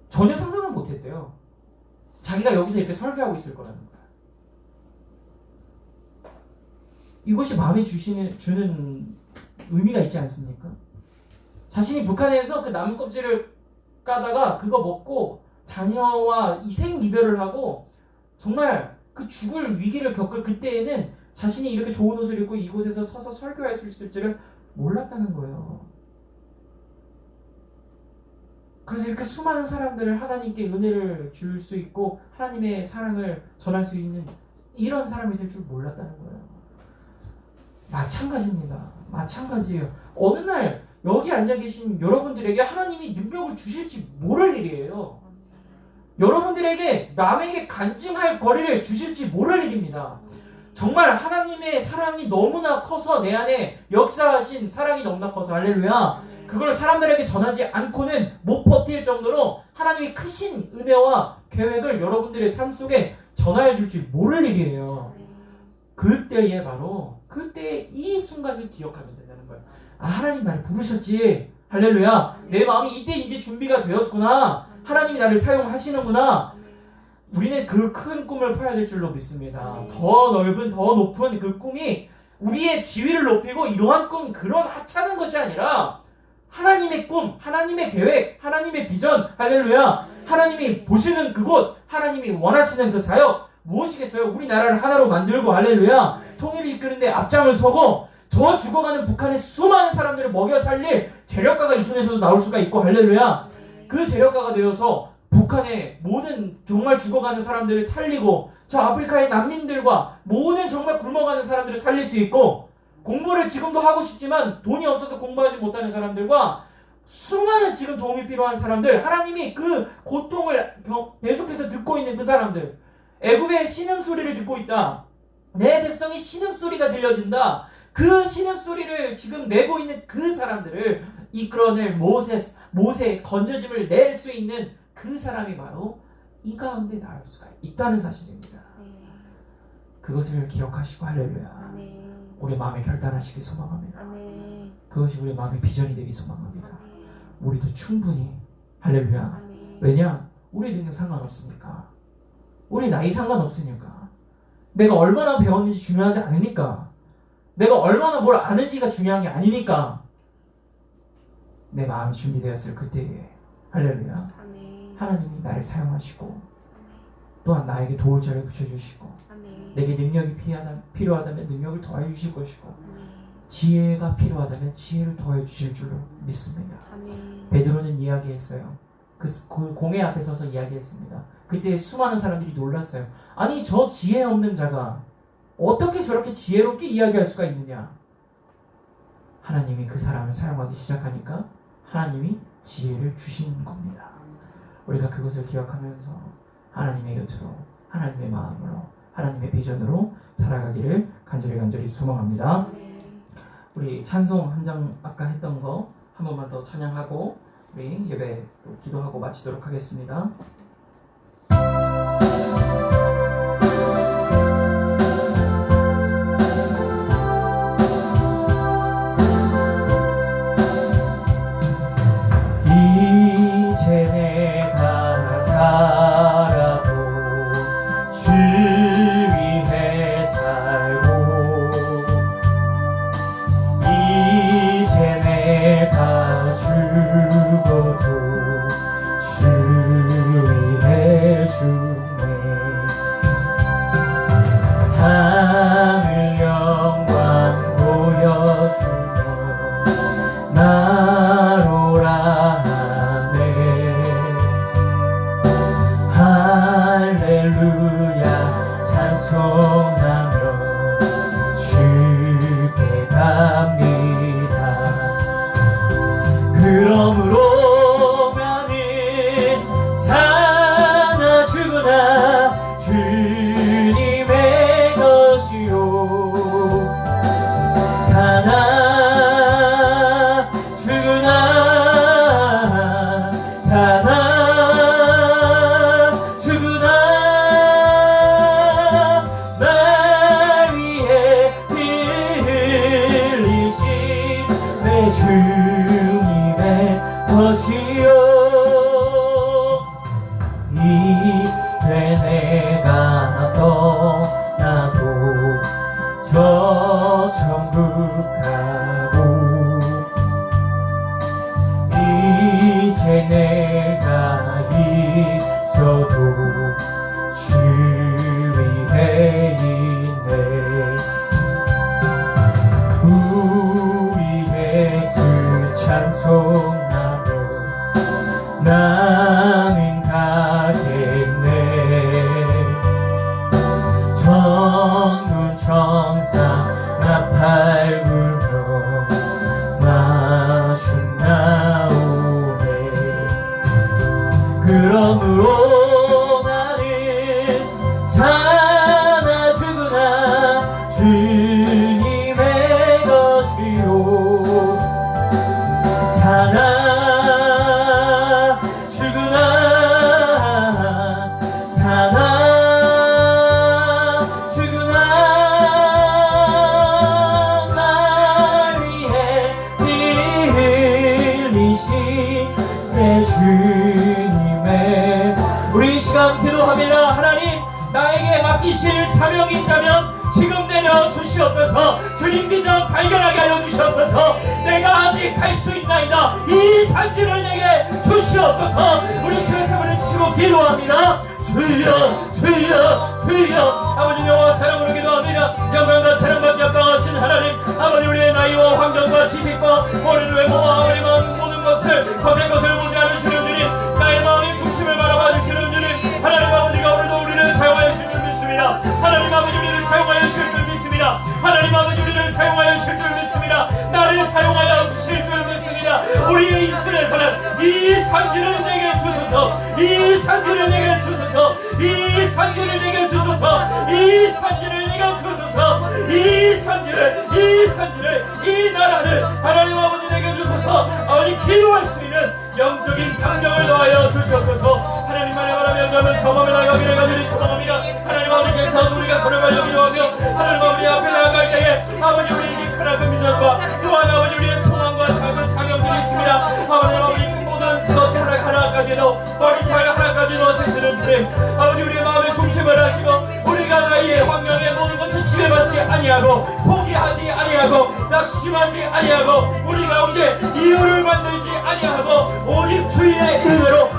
전혀 상상을 못했대요. 자기가 여기서 이렇게 설교하고 있을 거라는 거예요. 이것이 마음에 주는 의미가 있지 않습니까? 자신이 북한에서 그 나무 껍질을 까다가 그거 먹고 자녀와 이생 이별을 하고 정말 그 죽을 위기를 겪을 그때에는 자신이 이렇게 좋은 옷을 입고 이곳에서 서서 설교할 수 있을 줄을 몰랐다는 거예요. 그래서 이렇게 수많은 사람들을 하나님께 은혜를 줄 수 있고 하나님의 사랑을 전할 수 있는 이런 사람이 될 줄 몰랐다는 거예요. 마찬가지입니다. 마찬가지예요. 어느 날 여기 앉아 계신 여러분들에게 하나님이 능력을 주실지 모를 일이에요. 여러분들에게 남에게 간증할 거리를 주실지 모를 일입니다. 정말 하나님의 사랑이 너무나 커서 내 안에 역사하신 사랑이 너무나 커서 할렐루야. 그걸 사람들에게 전하지 않고는 못 버틸 정도로 하나님이 크신 은혜와 계획을 여러분들의 삶 속에 전하여 줄지 모를 일이에요. 그때에 바로 그때 이 순간을 기억하면 된다는 거예요. 아, 하나님 나를 부르셨지. 할렐루야. 내 마음이 이때 이제 준비가 되었구나. 하나님이 나를 사용하시는구나. 우리는 그 큰 꿈을 파야 될 줄로 믿습니다. 더 넓은 더 높은 그 꿈이 우리의 지위를 높이고 이러한 꿈 그런 하찮은 것이 아니라 하나님의 꿈, 하나님의 계획, 하나님의 비전, 할렐루야. 하나님이 보시는 그곳, 하나님이 원하시는 그 사역 무엇이겠어요? 우리나라를 하나로 만들고 할렐루야. 통일을 이끄는데 앞장을 서고 저 죽어가는 북한의 수많은 사람들을 먹여 살릴 재력가가 이 중에서도 나올 수가 있고 할렐루야. 그 재력가가 되어서 북한의 모든 정말 죽어가는 사람들을 살리고 저 아프리카의 난민들과 모든 정말 굶어가는 사람들을 살릴 수 있고 공부를 지금도 하고 싶지만 돈이 없어서 공부하지 못하는 사람들과 수많은 지금 도움이 필요한 사람들, 하나님이 그 고통을 계속해서 듣고 있는 그 사람들, 애굽의 신음소리를 듣고 있다. 내 백성이 신음소리가 들려진다. 그 신음소리를 지금 내고 있는 그 사람들을 이끌어낼 모세 건져짐을 낼 수 있는 그 사람이 바로 이 가운데 나올 수가 있다는 사실입니다. 그것을 기억하시고 할렐루야. 우리 마음에 결단하시기 소망합니다. 그것이 우리 마음의 비전이 되기 소망합니다. 우리도 충분히 할렐루야. 왜냐? 우리 능력 상관없으니까. 우리 나이 상관없으니까. 내가 얼마나 배웠는지 중요하지 않으니까. 내가 얼마나 뭘 아는지가 중요한 게 아니니까. 내 마음이 준비되었을 그때에 할렐루야. 하나님이 나를 사용하시고 또한 나에게 도울 자를 붙여주시고 내게 능력이 필요하다면 능력을 더해 주실 것이고 지혜가 필요하다면 지혜를 더해 주실 줄로 믿습니다. 베드로는 이야기했어요. 그 공회 앞에 서서 이야기했습니다. 그때 수많은 사람들이 놀랐어요. 아니 저 지혜 없는 자가 어떻게 저렇게 지혜롭게 이야기할 수가 있느냐. 하나님이 그 사람을 사용하기 시작하니까 하나님이 지혜를 주시는 겁니다. 우리가 그것을 기억하면서 하나님의 곁으로 하나님의 마음으로 하나님의 비전으로 살아가기를 간절히 소망합니다. 우리 찬송 한 장 아까 했던 거 한 번만 더 찬양하고 우리 예배 또 기도하고 마치도록 하겠습니다. 이제 내가 살아도 주 위해 살고 이제 내가 죽어도 주 위해 이제 내가 떠나고 저 천국 가고 이제 내가 있어도 주 위에 있네. 우리 예수 찬송하며 나는 가겠네. 천군 천사 나팔 불며 마중 나오네. 그러므로 나는 사나 죽으나 주님의 것이요 사나 죽으나 사나 죽으나 날 위해 피 흘리신 내 주님의. 우리 이 시간 기도합니다. 하나님, 나에게 맡기실 사명이 있다면 지금 내려 주시옵소서. 주님 비전 발견하게 하여 주시옵소서. 내가 아직 갈 수 있나이다. 이 산지를 내게 주시옵소서. 우리 주의 세번을 주시고 기도합니다. 주여 주여 주여. 아버지 여호와 사랑으로 기도합니다. 영광과 찬양받기 합당하신 하나님, 아버지 우리의 나이와 환경과 지식과 어린 외모와 아버지 모든 것을 거센 것을 보지 않으시는 주님, 나의 마음의 중심을 바라봐 주시는 주님, 하나님 아버지가 오늘도 우리를 사용하여 주실 줄 믿습니다. 하나님 아버지 우리를 사용하여 주실 줄 믿습니다. 하나님 아버지 우리를 사용하여 주실 줄 믿습니다. 나를 사용하여 주실 줄 믿습니다. 우리의 인생에서는 이 산지를 내게 주소서. 이 산지를 내게 주소서. 이 산지를 내게 주소서. 이 산지를 내게 주소서. 이 산지를 이 나라를 하나님 아버지 내게 주소서. 아버지 기도할 수 있는 영적인 강력을 더하여 주시옵소서. 하나님만의 바라며 저는 성함을 나가기를 간절히 소망합니다. 하나님 아버지께서 우리가 서로 말려 기도하며 하나님 아버지 앞에 나아갈 때에 아버지 우리에게 크나큰 비전과 또한 아버지 우리의 소망과 작은 사명들이 있습니다. 하나님 아버지 그 모든 것 하나까지도 머리카락 하나까지도 세시는 주님, 아버지 우리의 마음의 중심을 하시고 우리가 나의 환경의 모든 것을 지배받지 아니하고 포기하지 아니하고 낙심하지 아니하고 우리 가운데 이유를 만들지 아니하고 오직 주의 은혜로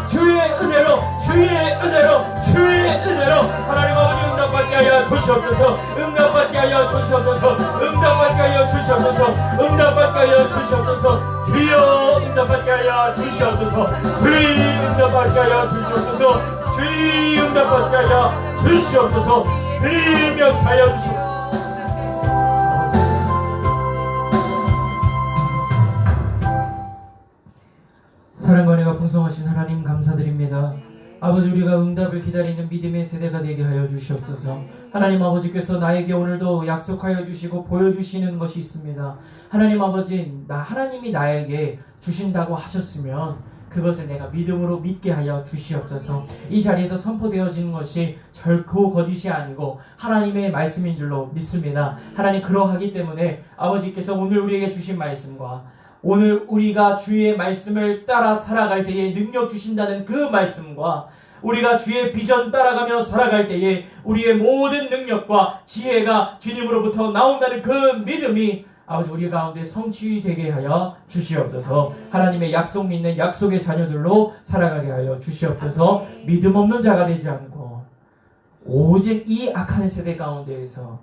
하나님 아버지 응답받게 하여 주시옵소서. 응답받게 하여 주시옵소서. 응답받게 하여 주시옵소서. 응답받게 하여 주시옵소서. 주여 응답받게 하여 주시옵소서. 주의 응답받게 하여 주시옵소서. 주의 응답받게 하여 주시옵소서. 주의 역사하여 주시옵소서. 사랑과 은혜가 풍성하신 하나님 감사드립니다. 아버지 우리가 응답을 기다리는 믿음의 세대가 되게 하여 주시옵소서. 하나님 아버지께서 나에게 오늘도 약속하여 주시고 보여주시는 것이 있습니다. 하나님 아버지, 하나님이 나에게 주신다고 하셨으면 그것을 내가 믿음으로 믿게 하여 주시옵소서. 이 자리에서 선포되어지는 것이 결코 거짓이 아니고 하나님의 말씀인 줄로 믿습니다. 하나님 그러하기 때문에 아버지께서 오늘 우리에게 주신 말씀과 오늘 우리가 주의 말씀을 따라 살아갈 때에 능력 주신다는 그 말씀과 우리가 주의 비전 따라가며 살아갈 때에 우리의 모든 능력과 지혜가 주님으로부터 나온다는 그 믿음이 아버지 우리 가운데 성취되게 하여 주시옵소서. 하나님의 약속 믿는 약속의 자녀들로 살아가게 하여 주시옵소서. 믿음 없는 자가 되지 않고 오직 이 악한 세대 가운데에서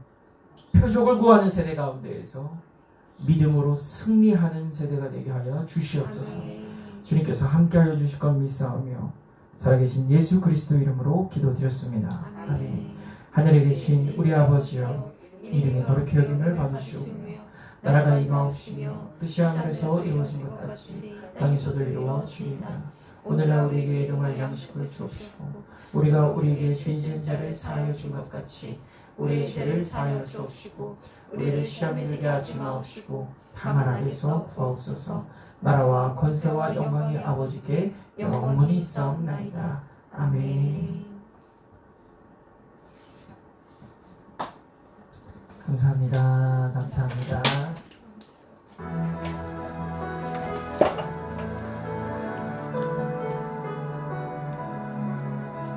표적을 구하는 세대 가운데에서 믿음으로 승리하는 세대가 되게 하여 주시옵소서. 주님께서 함께하여 주실 것 믿사오며 살아계신 예수 그리스도 이름으로 기도드렸습니다. 아멘. 하늘에 계신 우리 아버지여, 이름이 거룩히 여김을 받으시오며 나라가 임하옵시며 뜻이 하늘에서 이루어진 것 같이 땅에서도 이루어지이다. 오늘날 우리에게 일용할 양식을 주옵시고 우리가 우리에게 죄 지은 자를 사하여 준 것 같이 우리의 죄를 사하여 주옵시고 우리를 시험에 들게 하지 마옵시고 다만 악에서 구하옵소서. 나라와 권세와 영광이 아버지께 영원히 있사옵나이다. 아멘. 감사합니다. 감사합니다.